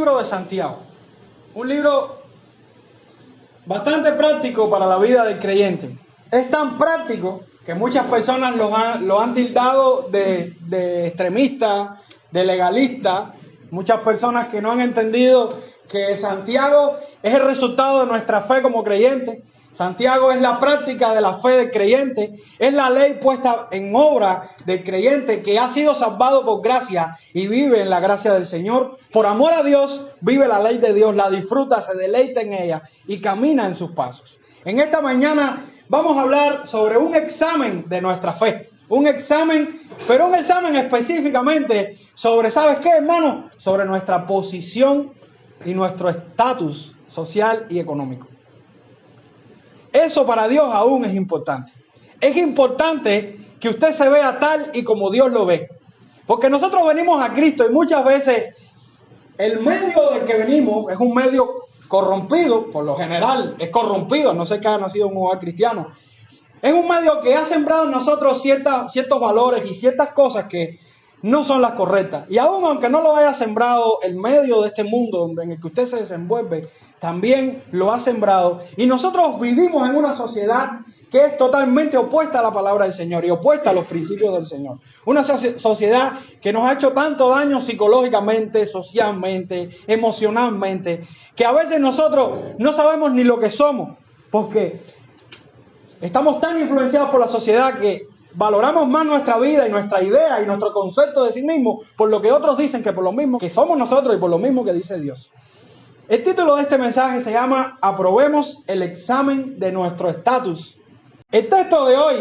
libro de Santiago, un libro bastante práctico para la vida del creyente. Es tan práctico que muchas personas lo han tildado de extremista, de legalista. Muchas personas que no han entendido que Santiago es el resultado de nuestra fe como creyentes. Santiago es la práctica de la fe del creyente, es la ley puesta en obra del creyente que ha sido salvado por gracia y vive en la gracia del Señor. Por amor a Dios, vive la ley de Dios, la disfruta, se deleita en ella y camina en sus pasos. En esta mañana vamos a hablar sobre un examen de nuestra fe. Un examen, pero un examen específicamente sobre, ¿sabes qué, hermano? Sobre nuestra posición y nuestro estatus social y económico. Eso para Dios aún es importante. Es importante que usted se vea tal y como Dios lo ve. Porque nosotros venimos a Cristo y muchas veces el medio del que venimos es un medio corrompido, por lo general es corrompido, no sé que haya nacido en un hogar cristiano. Es un medio que ha sembrado en nosotros ciertos valores y ciertas cosas que no son las correctas. Y aún aunque no lo haya sembrado el medio de este mundo en el que usted se desenvuelve, también lo ha sembrado. Y nosotros vivimos en una sociedad que es totalmente opuesta a la palabra del Señor y opuesta a los principios del Señor. Una sociedad que nos ha hecho tanto daño psicológicamente, socialmente, emocionalmente, que a veces nosotros no sabemos ni lo que somos, porque estamos tan influenciados por la sociedad que valoramos más nuestra vida y nuestra idea y nuestro concepto de sí mismo por lo que otros dicen que por lo mismo que somos nosotros y por lo mismo que dice Dios. El título de este mensaje se llama Aprobemos el examen de nuestro estatus. El texto de hoy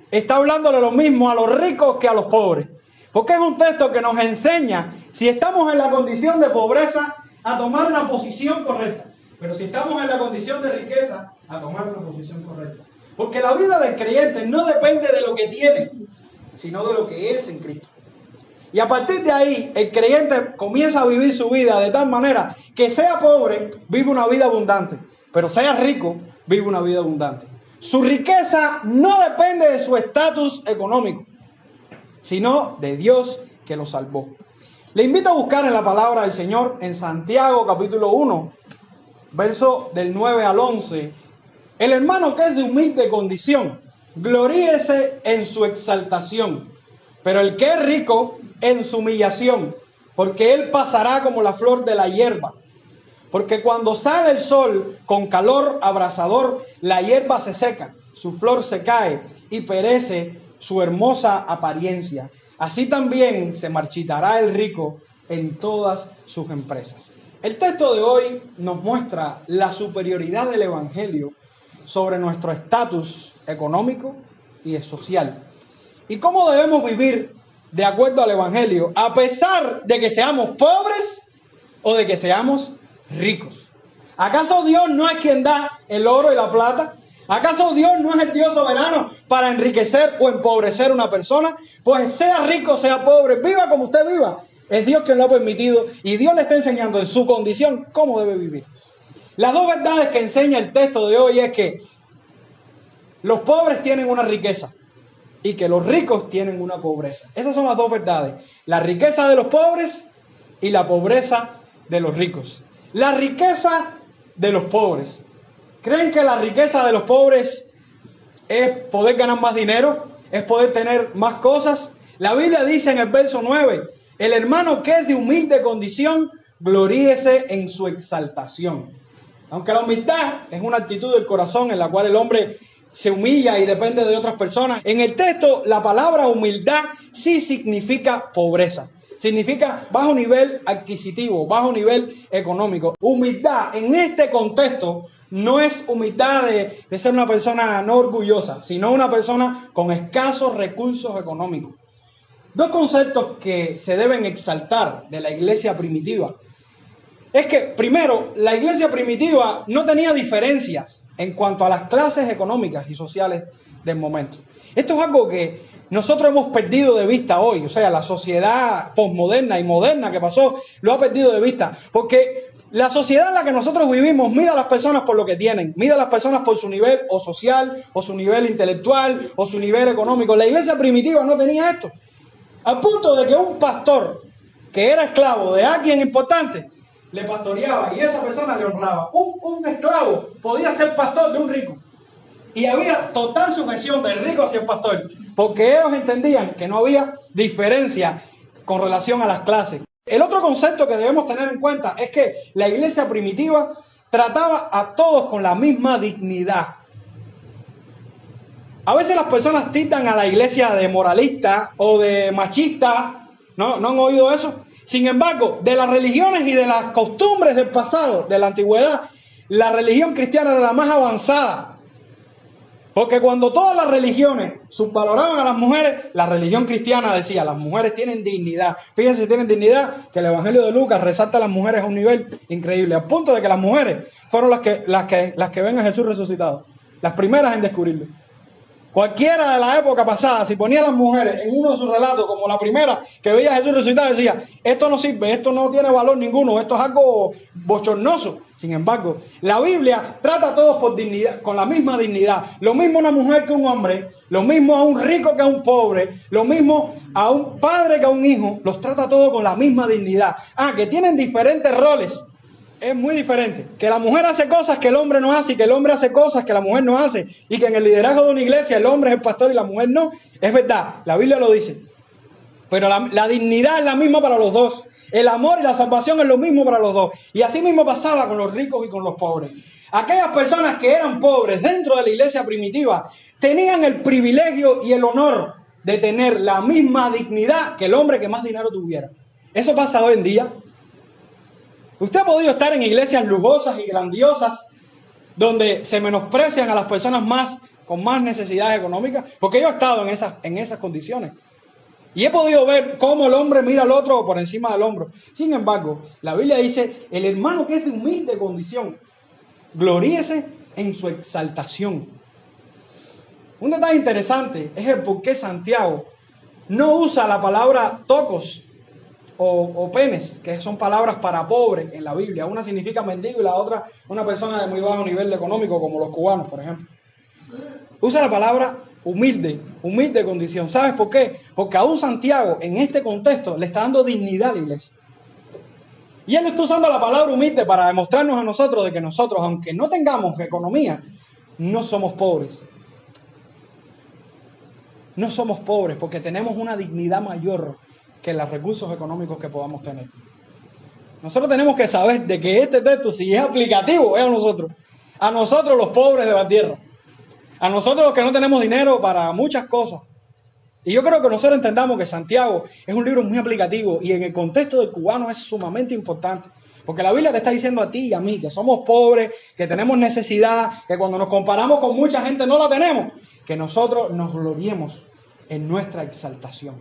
está hablándole lo mismo a los ricos que a los pobres, porque es un texto que nos enseña si estamos en la condición de pobreza a tomar una posición correcta, pero si estamos en la condición de riqueza a tomar una posición correcta. Porque la vida del creyente no depende de lo que tiene, sino de lo que es en Cristo. Y a partir de ahí, el creyente comienza a vivir su vida de tal manera que sea pobre, vive una vida abundante, pero sea rico, vive una vida abundante. Su riqueza no depende de su estatus económico, sino de Dios que lo salvó. Le invito a buscar en la palabra del Señor en Santiago capítulo 1, verso del 9 al 11. El hermano que es de humilde condición, gloríese en su exaltación, pero el que es rico en su humillación, porque él pasará como la flor de la hierba. Porque cuando sale el sol con calor abrasador, la hierba se seca, su flor se cae y perece su hermosa apariencia. Así también se marchitará el rico en todas sus empresas. El texto de hoy nos muestra la superioridad del evangelio sobre nuestro estatus económico y social. Y cómo debemos vivir de acuerdo al evangelio, a pesar de que seamos pobres o de que seamos ricos. ¿Acaso Dios no es quien da el oro y la plata? ¿Acaso Dios no es el Dios soberano para enriquecer o empobrecer a una persona? Pues sea rico, sea pobre, viva como usted viva. Es Dios quien lo ha permitido y Dios le está enseñando en su condición cómo debe vivir. Las dos verdades que enseña el texto de hoy es que los pobres tienen una riqueza y que los ricos tienen una pobreza. Esas son las dos verdades. La riqueza de los pobres y la pobreza de los ricos. La riqueza de los pobres. ¿Creen que la riqueza de los pobres es poder ganar más dinero? ¿Es poder tener más cosas? La Biblia dice en el verso 9, el hermano que es de humilde condición, gloríese en su exaltación. Aunque la humildad es una actitud del corazón en la cual el hombre se humilla y depende de otras personas, en el texto la palabra humildad sí significa pobreza. Significa bajo nivel adquisitivo, bajo nivel económico. Humildad en este contexto no es humildad de ser una persona no orgullosa, sino una persona con escasos recursos económicos. Dos conceptos que se deben exaltar de la iglesia primitiva. Es que, primero, la iglesia primitiva no tenía diferencias en cuanto a las clases económicas y sociales del momento. Esto es algo que nosotros hemos perdido de vista hoy, o sea, la sociedad posmoderna y moderna que pasó lo ha perdido de vista, porque la sociedad en la que nosotros vivimos mide a las personas por lo que tienen, mide a las personas por su nivel o social, o su nivel intelectual, o su nivel económico. La iglesia primitiva no tenía esto, al punto de que un pastor que era esclavo de alguien importante le pastoreaba y esa persona le honraba. Un esclavo podía ser pastor de un rico. Y había total sujeción del rico hacia el pastor, porque ellos entendían que no había diferencia con relación a las clases. El otro concepto que debemos tener en cuenta es que la iglesia primitiva trataba a todos con la misma dignidad. A veces las personas tildan a la iglesia de moralista o de machista, ¿no han oído eso? Sin embargo, de las religiones y de las costumbres del pasado, de la antigüedad, la religión cristiana era la más avanzada. Porque cuando todas las religiones subvaloraban a las mujeres, la religión cristiana decía, las mujeres tienen dignidad. Fíjense si tienen dignidad, que el Evangelio de Lucas resalta a las mujeres a un nivel increíble, al punto de que las mujeres fueron las que ven a Jesús resucitado, las primeras en descubrirlo. Cualquiera de la época pasada, si ponía a las mujeres en uno de sus relatos, como la primera que veía a Jesús resucitado, decía, esto no sirve, esto no tiene valor ninguno, esto es algo bochornoso. Sin embargo, la Biblia trata a todos por dignidad, con la misma dignidad. Lo mismo una mujer que un hombre, lo mismo a un rico que a un pobre, lo mismo a un padre que a un hijo, los trata a todos con la misma dignidad. Que tienen diferentes roles. Es muy diferente. Que la mujer hace cosas que el hombre no hace y que el hombre hace cosas que la mujer no hace. Y que en el liderazgo de una iglesia el hombre es el pastor y la mujer no. Es verdad, la Biblia lo dice. Pero la dignidad es la misma para los dos. El amor y la salvación es lo mismo para los dos. Y así mismo pasaba con los ricos y con los pobres. Aquellas personas que eran pobres dentro de la iglesia primitiva tenían el privilegio y el honor de tener la misma dignidad que el hombre que más dinero tuviera. Eso pasa hoy en día. Usted ha podido estar en iglesias lujosas y grandiosas donde se menosprecian a las personas con más necesidades económicas, porque yo he estado en esas condiciones. Y he podido ver cómo el hombre mira al otro por encima del hombro. Sin embargo, la Biblia dice, el hermano que es de humilde condición, gloríese en su exaltación. Un detalle interesante es el por qué Santiago no usa la palabra tocos o penes, que son palabras para pobre en la Biblia. Una significa mendigo y la otra una persona de muy bajo nivel económico, como los cubanos, por ejemplo. Usa la palabra humilde condición. ¿Sabes por qué? Porque aún Santiago, en este contexto, le está dando dignidad a la iglesia. Y él está usando la palabra humilde para demostrarnos a nosotros de que nosotros, aunque no tengamos economía, no somos pobres. No somos pobres porque tenemos una dignidad mayor que los recursos económicos que podamos tener. Nosotros tenemos que saber de que este texto, si es aplicativo, es a nosotros los pobres de la tierra, a nosotros los que no tenemos dinero para muchas cosas. Y yo creo que nosotros entendamos que Santiago es un libro muy aplicativo y en el contexto del cubano es sumamente importante. Porque la Biblia te está diciendo a ti y a mí que somos pobres, que tenemos necesidad, que cuando nos comparamos con mucha gente no la tenemos, que nosotros nos gloriemos en nuestra exaltación.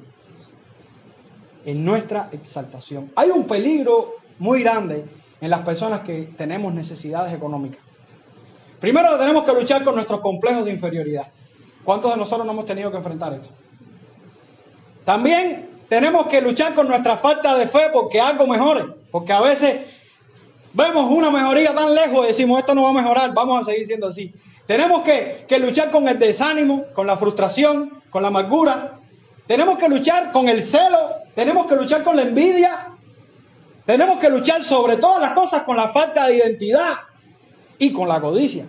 En nuestra exaltación. Hay un peligro muy grande en las personas que tenemos necesidades económicas. Primero tenemos que luchar con nuestros complejos de inferioridad. ¿Cuántos de nosotros no hemos tenido que enfrentar esto? También tenemos que luchar con nuestra falta de fe porque algo mejore. Porque a veces vemos una mejoría tan lejos y decimos esto no va a mejorar, vamos a seguir siendo así. Tenemos que luchar con el desánimo, con la frustración, con la amargura. Tenemos que luchar con el celo, tenemos que luchar con la envidia, tenemos que luchar sobre todas las cosas con la falta de identidad y con la codicia.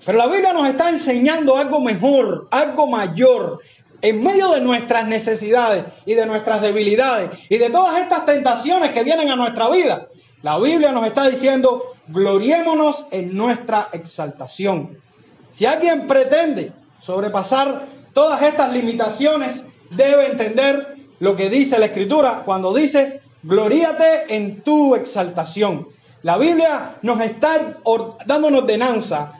Pero la Biblia nos está enseñando algo mejor, algo mayor, en medio de nuestras necesidades y de nuestras debilidades y de todas estas tentaciones que vienen a nuestra vida. La Biblia nos está diciendo, gloriémonos en nuestra exaltación. Si alguien pretende sobrepasar todas estas limitaciones, debe entender lo que dice la Escritura cuando dice, gloríate en tu exaltación. La Biblia nos está dando una ordenanza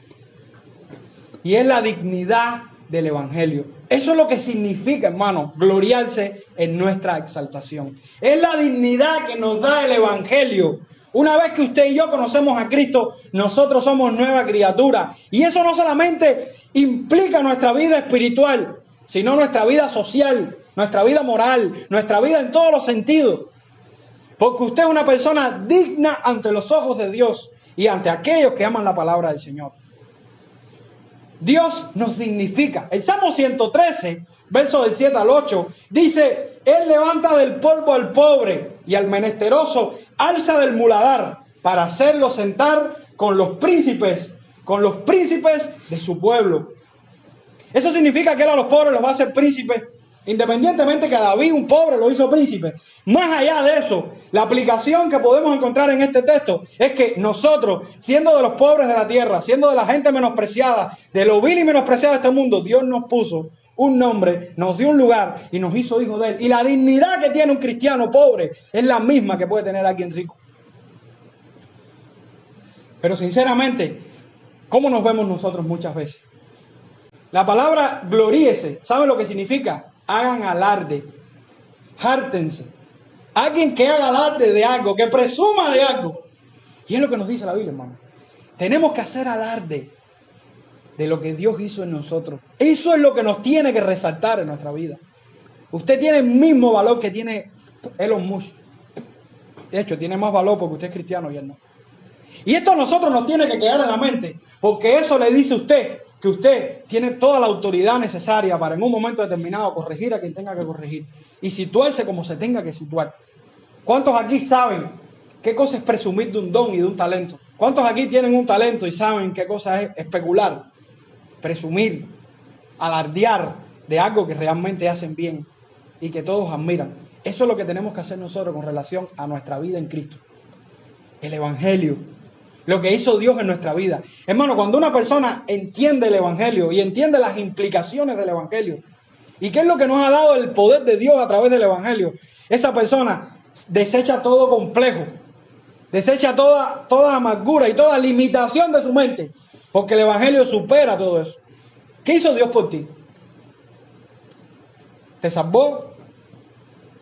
y es la dignidad del Evangelio. Eso es lo que significa, hermano, gloriarse en nuestra exaltación. Es la dignidad que nos da el Evangelio. Una vez que usted y yo conocemos a Cristo, nosotros somos nueva criatura. Y eso no solamente implica nuestra vida espiritual, sino nuestra vida social, nuestra vida moral, nuestra vida en todos los sentidos. Porque usted es una persona digna ante los ojos de Dios y ante aquellos que aman la palabra del Señor. Dios nos dignifica. El Salmo 113, versos del 7 al 8, dice, Él levanta del polvo al pobre y al menesteroso alza del muladar para hacerlo sentar con los príncipes de su pueblo. Eso significa que él a los pobres los va a hacer príncipes, independientemente que a David, un pobre, lo hizo príncipe. Más allá de eso, la aplicación que podemos encontrar en este texto es que nosotros, siendo de los pobres de la tierra, siendo de la gente menospreciada, de lo vil y menospreciado de este mundo, Dios nos puso un nombre, nos dio un lugar y nos hizo hijos de él. Y la dignidad que tiene un cristiano pobre es la misma que puede tener alguien rico. Pero sinceramente, ¿cómo nos vemos nosotros muchas veces? La palabra gloríese, ¿saben lo que significa? Hagan alarde, jártense. Alguien que haga alarde de algo, que presuma de algo. Y es lo que nos dice la Biblia, hermano. Tenemos que hacer alarde de lo que Dios hizo en nosotros. Eso es lo que nos tiene que resaltar en nuestra vida. Usted tiene el mismo valor que tiene Elon Musk. De hecho, tiene más valor porque usted es cristiano y él no. Y esto a nosotros nos tiene que quedar en la mente, porque eso le dice a usted que usted tiene toda la autoridad necesaria para en un momento determinado corregir a quien tenga que corregir y situarse como se tenga que situar. ¿Cuántos aquí saben qué cosa es presumir de un don y de un talento? ¿Cuántos aquí tienen un talento y saben qué cosa es especular, presumir, alardear de algo que realmente hacen bien y que todos admiran? Eso es lo que tenemos que hacer nosotros con relación a nuestra vida en Cristo. El Evangelio, lo que hizo Dios en nuestra vida. Hermano, cuando una persona entiende el Evangelio y entiende las implicaciones del Evangelio y qué es lo que nos ha dado el poder de Dios a través del Evangelio, esa persona desecha todo complejo, desecha toda amargura y toda limitación de su mente, porque el Evangelio supera todo eso. ¿Qué hizo Dios por ti? Te salvó,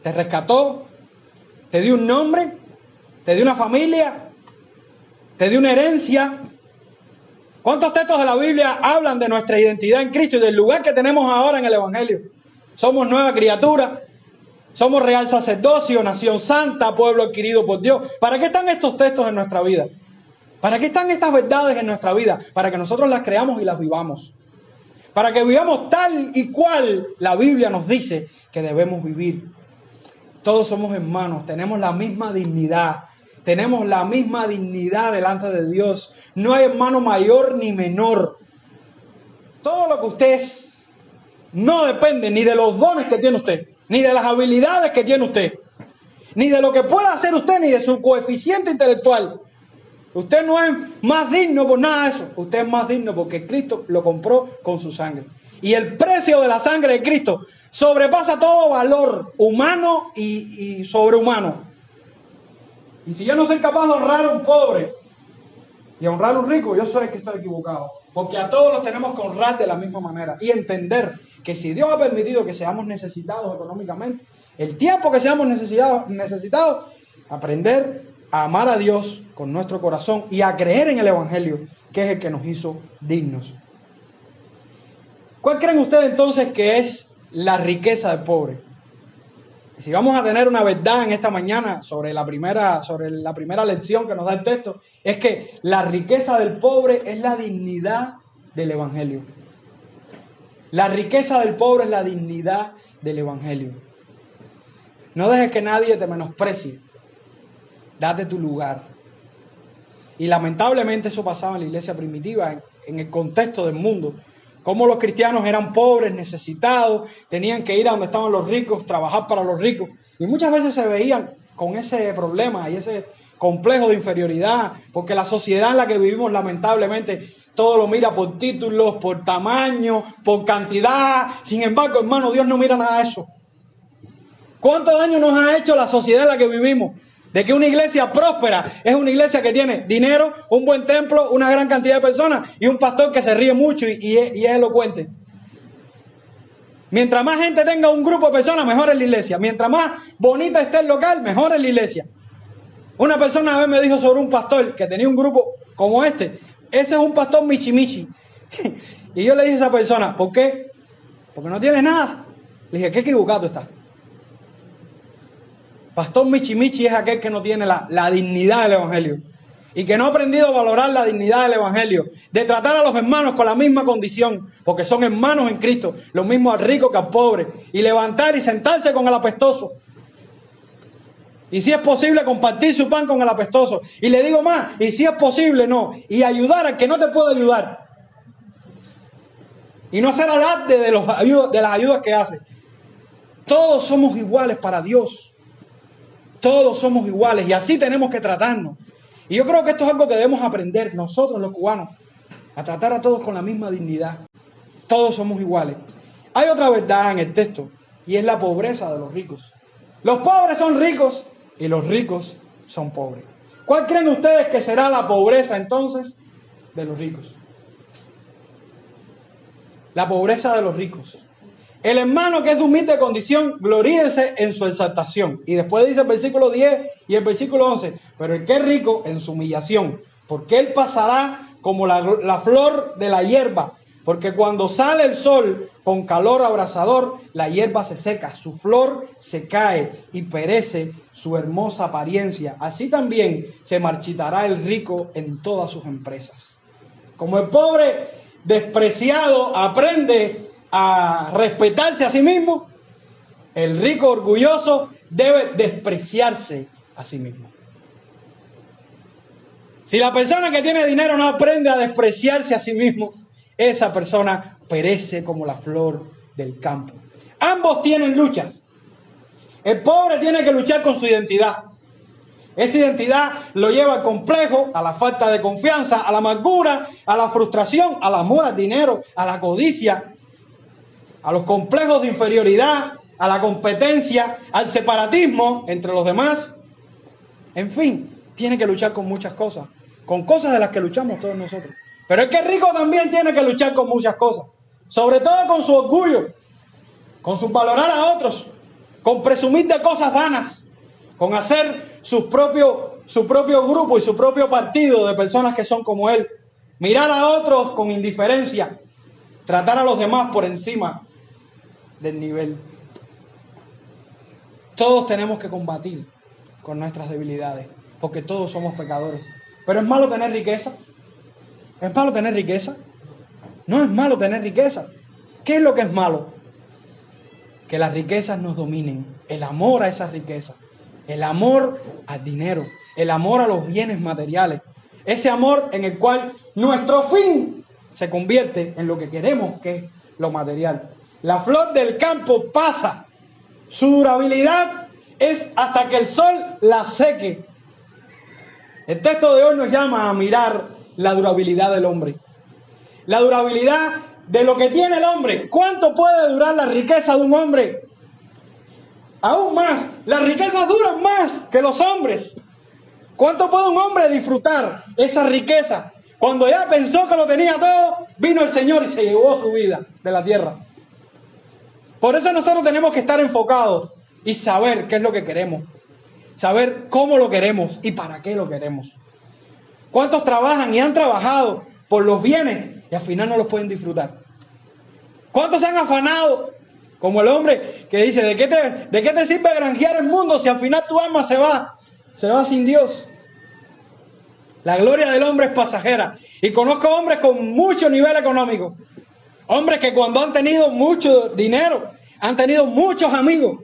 te rescató, te dio un nombre, te dio una familia, te dio una herencia. ¿Cuántos textos de la Biblia hablan de nuestra identidad en Cristo y del lugar que tenemos ahora en el Evangelio? Somos nueva criatura, somos real sacerdocio, nación santa, pueblo adquirido por Dios. ¿Para qué están estos textos en nuestra vida? ¿Para qué están estas verdades en nuestra vida? Para que nosotros las creamos y las vivamos. Para que vivamos tal y cual la Biblia nos dice que debemos vivir. Todos somos hermanos, tenemos la misma dignidad. Tenemos la misma dignidad delante de Dios. No hay hermano mayor ni menor. Todo lo que usted es no depende ni de los dones que tiene usted, ni de las habilidades que tiene usted, ni de lo que pueda hacer usted, ni de su coeficiente intelectual. Usted no es más digno por nada de eso. Usted es más digno porque Cristo lo compró con su sangre. Y el precio de la sangre de Cristo sobrepasa todo valor humano y sobrehumano. Y si yo no soy capaz de honrar a un pobre y honrar a un rico, yo sé que estoy equivocado. Porque a todos los tenemos que honrar de la misma manera. Y entender que si Dios ha permitido que seamos necesitados económicamente, el tiempo que seamos necesitados, aprender a amar a Dios con nuestro corazón y a creer en el Evangelio, que es el que nos hizo dignos. ¿Cuál creen ustedes entonces que es la riqueza del pobre? Si vamos a tener una verdad en esta mañana sobre la primera lección que nos da el texto, es que la riqueza del pobre es la dignidad del Evangelio. La riqueza del pobre es la dignidad del Evangelio. No dejes que nadie te menosprecie. Date tu lugar. Y lamentablemente eso pasaba en la iglesia primitiva, en el contexto del mundo. Cómo los cristianos eran pobres, necesitados, tenían que ir a donde estaban los ricos, trabajar para los ricos. Y muchas veces se veían con ese problema y ese complejo de inferioridad, porque la sociedad en la que vivimos lamentablemente todo lo mira por títulos, por tamaño, por cantidad. Sin embargo, hermano, Dios no mira nada de eso. ¿Cuánto daño nos ha hecho la sociedad en la que vivimos? De que una iglesia próspera es una iglesia que tiene dinero, un buen templo, una gran cantidad de personas y un pastor que se ríe mucho y es elocuente. Mientras más gente tenga un grupo de personas, mejor es la iglesia. Mientras más bonita esté el local, mejor es la iglesia. Una persona a vez me dijo sobre un pastor que tenía un grupo como este. Ese es un pastor michi. Y yo le dije a esa persona, ¿por qué? Porque no tiene nada. Le dije, qué equivocado está. Pastor michi es aquel que no tiene la dignidad del Evangelio y que no ha aprendido a valorar la dignidad del Evangelio, de tratar a los hermanos con la misma condición, porque son hermanos en Cristo, lo mismo al rico que al pobre, y levantar y sentarse con el apestoso. Y si es posible, compartir su pan con el apestoso. Y le digo más, y si es posible, no. Y ayudar al que no te puede ayudar. Y no hacer alarde de las ayudas que hace. Todos somos iguales para Dios. Todos somos iguales y así tenemos que tratarnos. Y yo creo que esto es algo que debemos aprender nosotros los cubanos, a tratar a todos con la misma dignidad. Todos somos iguales. Hay otra verdad en el texto y es la pobreza de los ricos. Los pobres son ricos y los ricos son pobres. ¿Cuál creen ustedes que será la pobreza entonces de los ricos? La pobreza de los ricos. El hermano que es de humilde condición, gloríese en su exaltación. Y después dice el versículo 10 y el versículo 11. Pero el que es rico en su humillación, porque él pasará como la flor de la hierba. Porque cuando sale el sol con calor abrasador, la hierba se seca, su flor se cae y perece su hermosa apariencia. Así también se marchitará el rico en todas sus empresas. Como el pobre despreciado aprende a respetarse a sí mismo, el rico orgulloso debe despreciarse a sí mismo. Si la persona que tiene dinero no aprende a despreciarse a sí mismo, esa persona perece como la flor del campo. Ambos tienen luchas. El pobre tiene que luchar con su identidad. Esa identidad lo lleva al complejo, a la falta de confianza, a la amargura, a la frustración, al amor al dinero, a la codicia, a los complejos de inferioridad, a la competencia, al separatismo entre los demás. En fin, tiene que luchar con muchas cosas, con cosas de las que luchamos todos nosotros. Pero es que el rico también tiene que luchar con muchas cosas, sobre todo con su orgullo, con su valorar a otros, con presumir de cosas vanas, con hacer su propio grupo y su propio partido de personas que son como él, mirar a otros con indiferencia, tratar a los demás por encima del nivel. Todos tenemos que combatir con nuestras debilidades, porque todos somos pecadores. Pero ¿es malo tener riqueza? ¿Es malo tener riqueza? No es malo tener riqueza. ¿Qué es lo que es malo? Que las riquezas nos dominen. El amor a esas riquezas. El amor al dinero. El amor a los bienes materiales. Ese amor en el cual nuestro fin se convierte en lo que queremos, que es lo material. La flor del campo pasa. Su durabilidad es hasta que el sol la seque. El texto de hoy nos llama a mirar la durabilidad del hombre. La durabilidad de lo que tiene el hombre. ¿Cuánto puede durar la riqueza de un hombre? Aún más, las riquezas duran más que los hombres. ¿Cuánto puede un hombre disfrutar esa riqueza? Cuando ya pensó que lo tenía todo, vino el Señor y se llevó su vida de la tierra. Por eso nosotros tenemos que estar enfocados y saber qué es lo que queremos. Saber cómo lo queremos y para qué lo queremos. ¿Cuántos trabajan y han trabajado por los bienes y al final no los pueden disfrutar? ¿Cuántos se han afanado? Como el hombre que dice, ¿de qué te sirve granjear el mundo si al final tu alma se va sin Dios? La gloria del hombre es pasajera. Y conozco hombres con mucho nivel económico. Hombres que cuando han tenido mucho dinero, han tenido muchos amigos.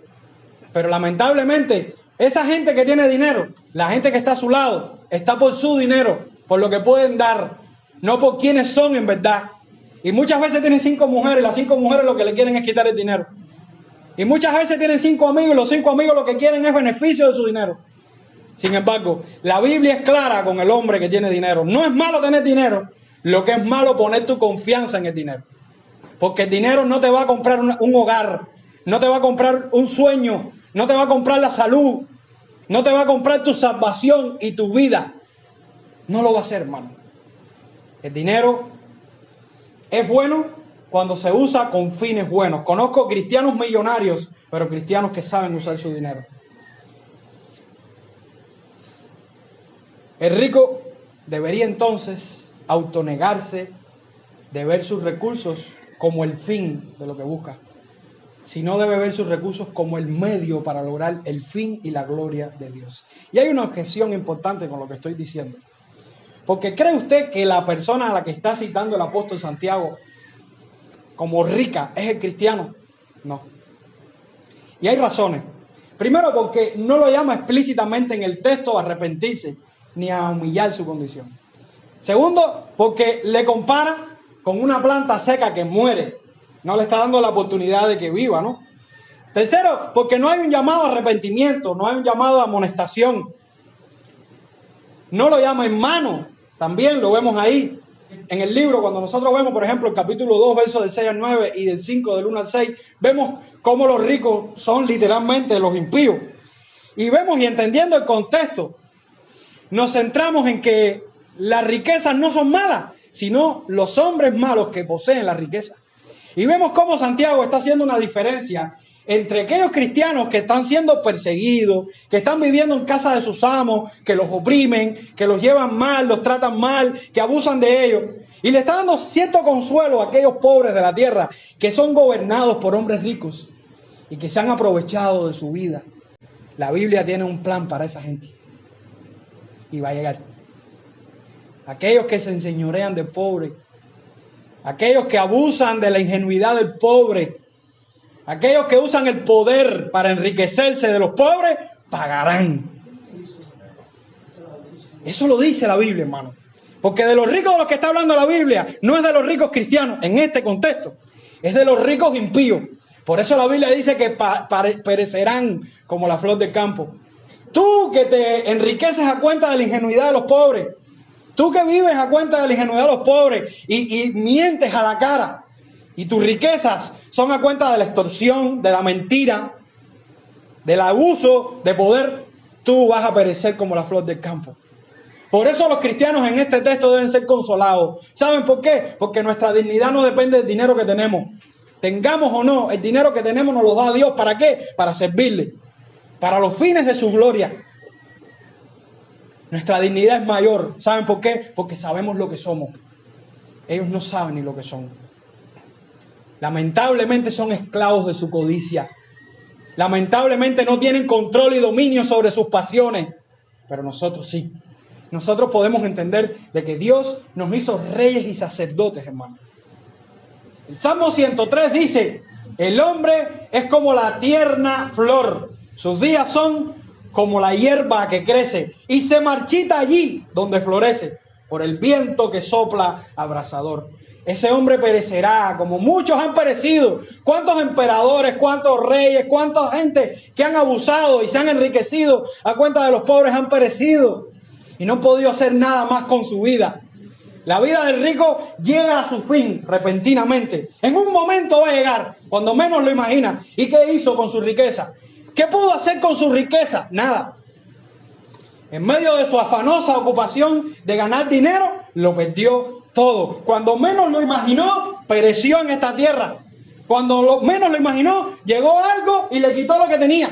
Pero lamentablemente, esa gente que tiene dinero, la gente que está a su lado, está por su dinero, por lo que pueden dar, no por quiénes son en verdad. Y muchas veces tienen 5 mujeres, y las 5 mujeres lo que le quieren es quitar el dinero. Y muchas veces tienen 5 amigos, y los 5 amigos lo que quieren es beneficio de su dinero. Sin embargo, la Biblia es clara con el hombre que tiene dinero. No es malo tener dinero, lo que es malo poner tu confianza en el dinero. Porque el dinero no te va a comprar un hogar, no te va a comprar un sueño, no te va a comprar la salud, no te va a comprar tu salvación y tu vida. No lo va a hacer, hermano. El dinero es bueno cuando se usa con fines buenos. Conozco cristianos millonarios, pero cristianos que saben usar su dinero. El rico debería entonces autonegarse de ver sus recursos como el fin de lo que busca, sino debe ver sus recursos como el medio para lograr el fin y la gloria de Dios. Y hay una objeción importante con lo que estoy diciendo. Porque ¿cree usted que la persona a la que está citando el apóstol Santiago como rica es el cristiano? No. Y hay razones. Primero, porque no lo llama explícitamente en el texto a arrepentirse ni a humillar su condición. Segundo, porque le compara con una planta seca que muere. No le está dando la oportunidad de que viva, ¿no? Tercero, porque no hay un llamado a arrepentimiento, no hay un llamado a amonestación. No lo llama hermano, también lo vemos ahí en el libro. Cuando nosotros vemos, por ejemplo, el capítulo 2, versos del 6 al 9 y del 5, del 1 al 6, vemos cómo los ricos son literalmente los impíos. Y vemos, y entendiendo el contexto, nos centramos en que las riquezas no son malas, sino los hombres malos que poseen la riqueza. Y vemos cómo Santiago está haciendo una diferencia entre aquellos cristianos que están siendo perseguidos, que están viviendo en casa de sus amos, que los oprimen, que los llevan mal, los tratan mal, que abusan de ellos. Y le está dando cierto consuelo a aquellos pobres de la tierra que son gobernados por hombres ricos y que se han aprovechado de su vida. La Biblia tiene un plan para esa gente y va a llegar. Aquellos que se enseñorean del pobre, aquellos que abusan de la ingenuidad del pobre, aquellos que usan el poder para enriquecerse de los pobres, pagarán. Eso lo dice la Biblia, hermano. Porque de los ricos de los que está hablando la Biblia, no es de los ricos cristianos, en este contexto, es de los ricos impíos. Por eso la Biblia dice que perecerán como la flor del campo. Tú que te enriqueces a cuenta de la ingenuidad de los pobres, tú que vives a cuenta de la ingenuidad de los pobres y mientes a la cara, y tus riquezas son a cuenta de la extorsión, de la mentira, del abuso de poder, tú vas a perecer como la flor del campo. Por eso los cristianos en este texto deben ser consolados. ¿Saben por qué? Porque nuestra dignidad no depende del dinero que tenemos. Tengamos o no, el dinero que tenemos nos lo da Dios. ¿Para qué? Para servirle. Para los fines de su gloria. Nuestra dignidad es mayor. ¿Saben por qué? Porque sabemos lo que somos. Ellos no saben ni lo que son. Lamentablemente son esclavos de su codicia. Lamentablemente no tienen control y dominio sobre sus pasiones. Pero nosotros sí. Nosotros podemos entender de que Dios nos hizo reyes y sacerdotes, hermano. El Salmo 103 dice: el hombre es como la tierna flor. Sus días son como la hierba que crece y se marchita allí donde florece por el viento que sopla abrasador. Ese hombre perecerá como muchos han perecido. ¿Cuántos emperadores, cuántos reyes, cuánta gente que han abusado y se han enriquecido a cuenta de los pobres han perecido y no han podido hacer nada más con su vida? La vida del rico llega a su fin repentinamente. En un momento va a llegar, cuando menos lo imagina. ¿Y qué hizo con su riqueza? ¿Qué pudo hacer con su riqueza? Nada. En medio de su afanosa ocupación de ganar dinero, lo perdió todo. Cuando menos lo imaginó, pereció en esta tierra. Cuando menos lo imaginó, llegó algo y le quitó lo que tenía.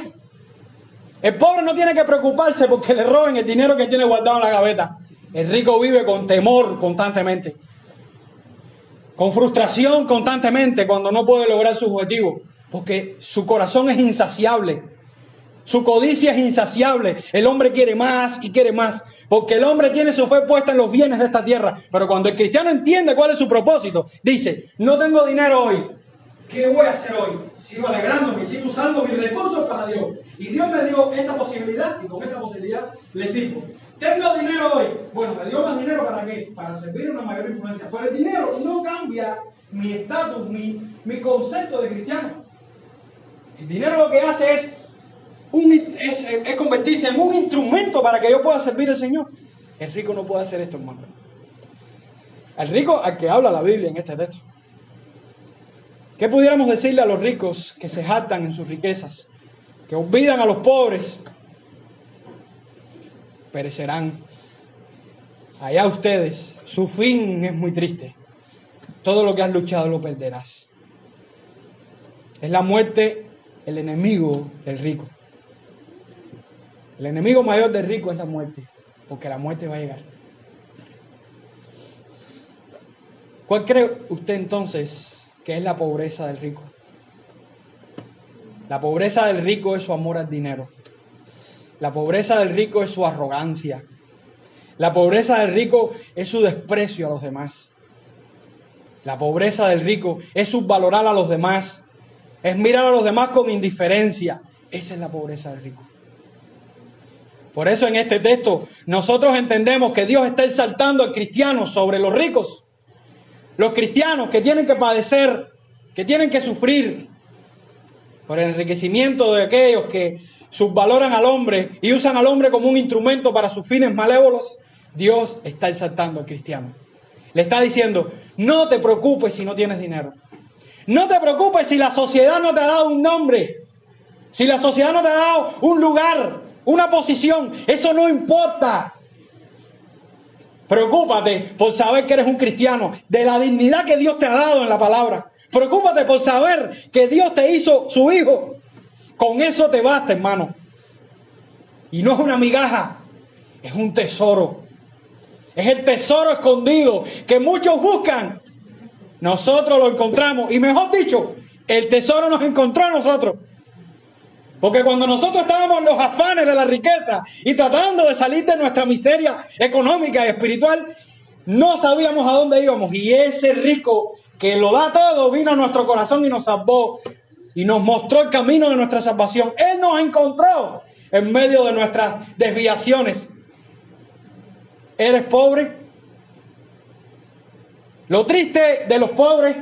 El pobre no tiene que preocuparse porque le roben el dinero que tiene guardado en la gaveta. El rico vive con temor constantemente, con frustración constantemente cuando no puede lograr sus objetivos, porque su corazón es insaciable, su codicia es insaciable. El hombre quiere más y quiere más, porque el hombre tiene su fe puesta en los bienes de esta tierra. Pero cuando el cristiano entiende cuál es su propósito, dice: no tengo dinero hoy, ¿qué voy a hacer hoy? Sigo alegrándome, sigo usando mis recursos para Dios. Y Dios me dio esta posibilidad y con esta posibilidad le sirvo. Tengo dinero hoy. Bueno, me dio más dinero ¿para qué? Para servir una mayor influencia. Pero el dinero no cambia mi estatus, mi concepto de cristiano. El dinero lo que hace es convertirse en un instrumento para que yo pueda servir al Señor. El rico no puede hacer esto, hermano. El rico al que habla la Biblia en este texto. ¿Qué pudiéramos decirle a los ricos que se jactan en sus riquezas, que olvidan a los pobres? Perecerán. Allá ustedes, su fin es muy triste. Todo lo que has luchado lo perderás. Es la muerte el enemigo del rico. El enemigo mayor del rico es la muerte, porque la muerte va a llegar. ¿Cuál cree usted entonces que es la pobreza del rico? La pobreza del rico es su amor al dinero. La pobreza del rico es su arrogancia. La pobreza del rico es su desprecio a los demás. La pobreza del rico es subvalorar a los demás. Es mirar a los demás con indiferencia. Esa es la pobreza del rico. Por eso en este texto nosotros entendemos que Dios está exaltando al cristiano sobre los ricos. Los cristianos que tienen que padecer, que tienen que sufrir por el enriquecimiento de aquellos que subvaloran al hombre y usan al hombre como un instrumento para sus fines malévolos, Dios está exaltando al cristiano. Le está diciendo, no te preocupes si no tienes dinero. No te preocupes si la sociedad no te ha dado un nombre. Si la sociedad no te ha dado un lugar, una posición, eso no importa. Preocúpate por saber que eres un cristiano, de la dignidad que Dios te ha dado en la palabra. Preocúpate por saber que Dios te hizo su hijo. Con eso te basta, hermano. Y no es una migaja, es un tesoro. Es el tesoro escondido que muchos buscan. Nosotros lo encontramos. Y mejor dicho, el tesoro nos encontró a nosotros. Porque cuando nosotros estábamos en los afanes de la riqueza y tratando de salir de nuestra miseria económica y espiritual, no sabíamos a dónde íbamos. Y ese rico que lo da todo vino a nuestro corazón y nos salvó y nos mostró el camino de nuestra salvación. Él nos encontró en medio de nuestras desviaciones. ¿Eres pobre? Lo triste de los pobres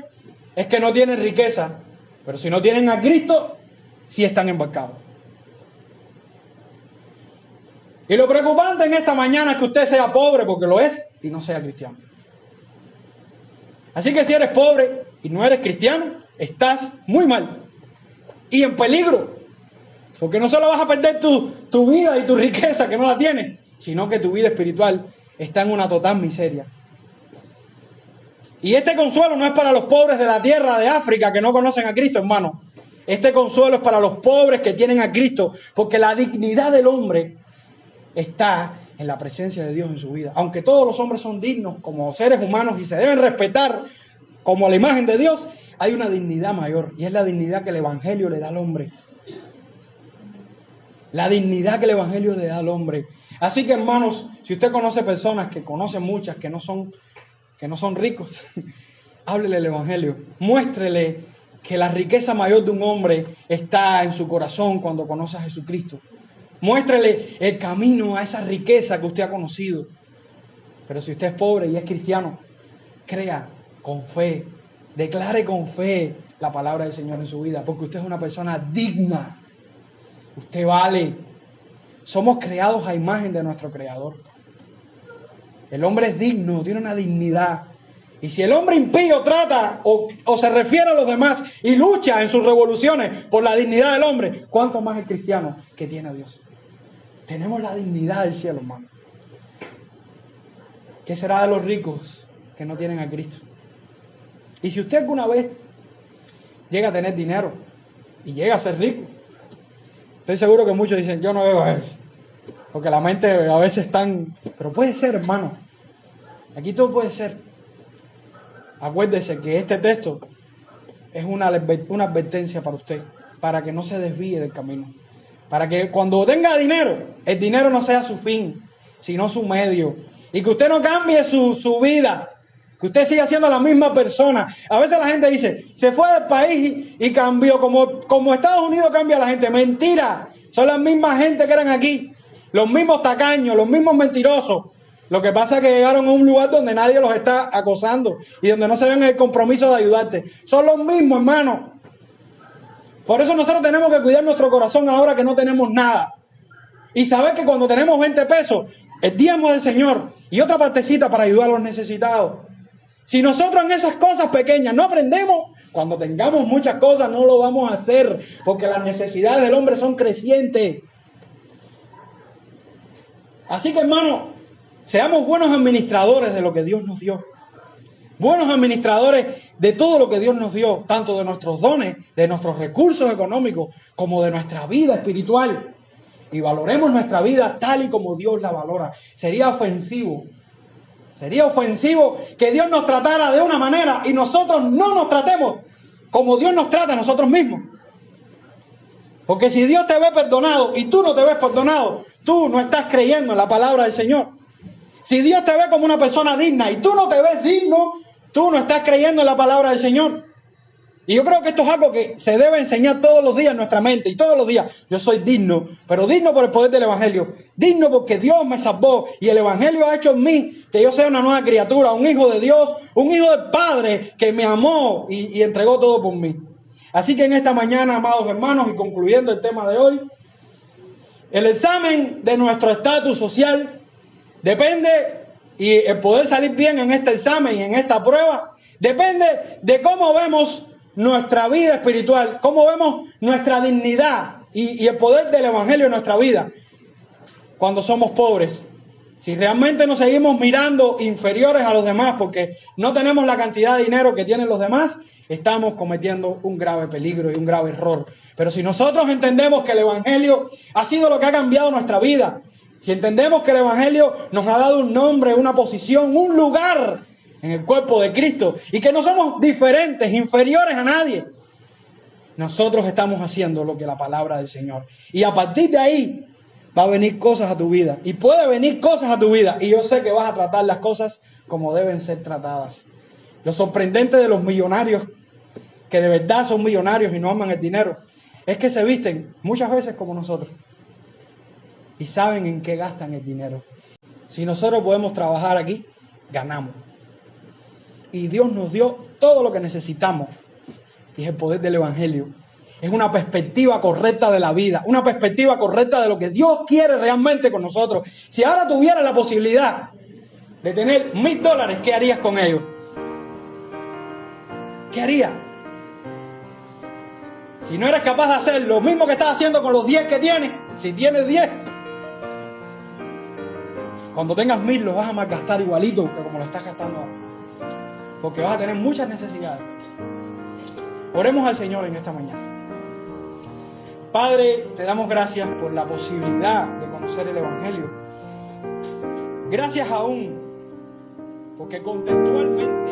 es que no tienen riqueza, pero si no tienen a Cristo, sí están embarcados. Y lo preocupante en esta mañana es que usted sea pobre, porque lo es, y no sea cristiano. Así que si eres pobre y no eres cristiano, estás muy mal y en peligro, porque no solo vas a perder tu vida y tu riqueza, que no la tienes, sino que tu vida espiritual está en una total miseria. Y este consuelo no es para los pobres de la tierra de África que no conocen a Cristo, hermano. Este consuelo es para los pobres que tienen a Cristo, porque la dignidad del hombre está en la presencia de Dios en su vida. Aunque todos los hombres son dignos como seres humanos y se deben respetar como la imagen de Dios, hay una dignidad mayor, y es la dignidad que el Evangelio le da al hombre. La dignidad que el Evangelio le da al hombre. Así que, hermanos, si usted conoce personas, que conocen muchas que no son ricos, háblele el Evangelio, muéstrele que la riqueza mayor de un hombre está en su corazón cuando conoce a Jesucristo. Muéstrele el camino a esa riqueza que usted ha conocido. Pero si usted es pobre y es cristiano, crea con fe, declare con fe la palabra del Señor en su vida, porque usted es una persona digna. Usted vale. Somos creados a imagen de nuestro Creador. El hombre es digno, tiene una dignidad. Y si el hombre impío trata o se refiere a los demás y lucha en sus revoluciones por la dignidad del hombre, ¿cuánto más el cristiano que tiene a Dios? Tenemos la dignidad del cielo, hermano. ¿Qué será de los ricos que no tienen a Cristo? Y si usted alguna vez llega a tener dinero y llega a ser rico, estoy seguro que muchos dicen, yo no veo eso. Porque la mente a veces están... Pero puede ser, hermano. Aquí todo puede ser. Acuérdese que este texto es una advertencia para usted, para que no se desvíe del camino. Para que cuando tenga dinero, el dinero no sea su fin, sino su medio. Y que usted no cambie su vida, que usted siga siendo la misma persona. A veces la gente dice, se fue del país y cambió, como Estados Unidos cambia la gente. Mentira, son las mismas gente que eran aquí, los mismos tacaños, los mismos mentirosos. Lo que pasa es que llegaron a un lugar donde nadie los está acosando y donde no se ven el compromiso de ayudarte. Son los mismos, hermano. Por eso nosotros tenemos que cuidar nuestro corazón ahora que no tenemos nada. Y saber que cuando tenemos 20 pesos, el diezmo del Señor y otra partecita para ayudar a los necesitados. Si nosotros en esas cosas pequeñas no aprendemos, cuando tengamos muchas cosas no lo vamos a hacer, porque las necesidades del hombre son crecientes. Así que, hermano, seamos buenos administradores de lo que Dios nos dio. Buenos administradores de todo lo que Dios nos dio, tanto de nuestros dones, de nuestros recursos económicos, como de nuestra vida espiritual. Y valoremos nuestra vida tal y como Dios la valora. Sería ofensivo que Dios nos tratara de una manera y nosotros no nos tratemos como Dios nos trata a nosotros mismos. Porque si Dios te ve perdonado y tú no te ves perdonado, tú no estás creyendo en la palabra del Señor. Si Dios te ve como una persona digna y tú no te ves digno, tú no estás creyendo en la palabra del Señor. Y yo creo que esto es algo que se debe enseñar todos los días en nuestra mente. Y todos los días yo soy digno, pero digno por el poder del Evangelio. Digno porque Dios me salvó y el Evangelio ha hecho en mí que yo sea una nueva criatura, un hijo de Dios, un hijo del Padre que me amó y entregó todo por mí. Así que en esta mañana, amados hermanos, y concluyendo el tema de hoy, el examen de nuestro estatus social depende, y el poder salir bien en este examen y en esta prueba, depende de cómo vemos nuestra vida espiritual, cómo vemos nuestra dignidad y el poder del Evangelio en nuestra vida cuando somos pobres. Si realmente nos seguimos mirando inferiores a los demás porque no tenemos la cantidad de dinero que tienen los demás, estamos cometiendo un grave peligro y un grave error. Pero si nosotros entendemos que el Evangelio ha sido lo que ha cambiado nuestra vida, si entendemos que el Evangelio nos ha dado un nombre, una posición, un lugar en el cuerpo de Cristo y que no somos diferentes, inferiores a nadie, nosotros estamos haciendo lo que la palabra del Señor. Y a partir de ahí va a venir cosas a tu vida y puede venir cosas a tu vida y yo sé que vas a tratar las cosas como deben ser tratadas. Lo sorprendente de los millonarios, que de verdad son millonarios y no aman el dinero, es que se visten muchas veces como nosotros y saben en qué gastan el dinero. Si nosotros podemos trabajar aquí, ganamos. Y Dios nos dio todo lo que necesitamos. Y es el poder del Evangelio. Es una perspectiva correcta de la vida. Una perspectiva correcta de lo que Dios quiere realmente con nosotros. Si ahora tuvieras la posibilidad de tener $1,000, ¿qué harías con ellos? ¿Qué harías? Si no eres capaz de hacer lo mismo que estás haciendo con los 10 que tienes, si tienes 10, cuando tengas 1,000 los vas a malgastar igualito que como lo estás gastando ahora. Porque vas a tener muchas necesidades. Oremos al Señor en esta mañana. Padre, te damos gracias por la posibilidad de conocer el Evangelio. Gracias aún, porque contextualmente